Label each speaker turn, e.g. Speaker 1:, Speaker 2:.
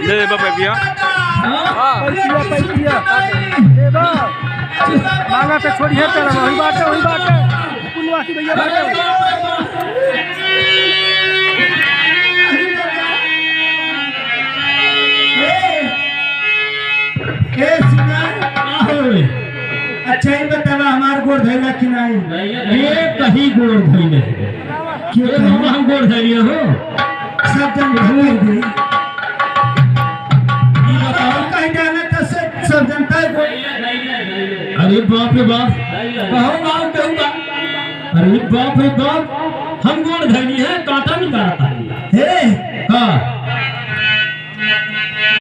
Speaker 1: दे बाबा भैया
Speaker 2: मांगा के छोड़िए तेरा वही बात है पुलवासी भैया बात
Speaker 3: अच्छा ही बतावा हमार गोड़ धैला कि नहीं
Speaker 4: ये कहीं गोड़ धैले क्यों हम गोड़ धैलिए हो
Speaker 3: सब जन भूल गई ये बताओ कहीं जाना तो सब जनता को
Speaker 4: अरे बाप रे बाप
Speaker 3: कहो गाँव कहूँगा
Speaker 4: अरे बाप रे बाप हम गोड़ धैली है कांटा नहीं काटता
Speaker 3: हे
Speaker 4: हाँ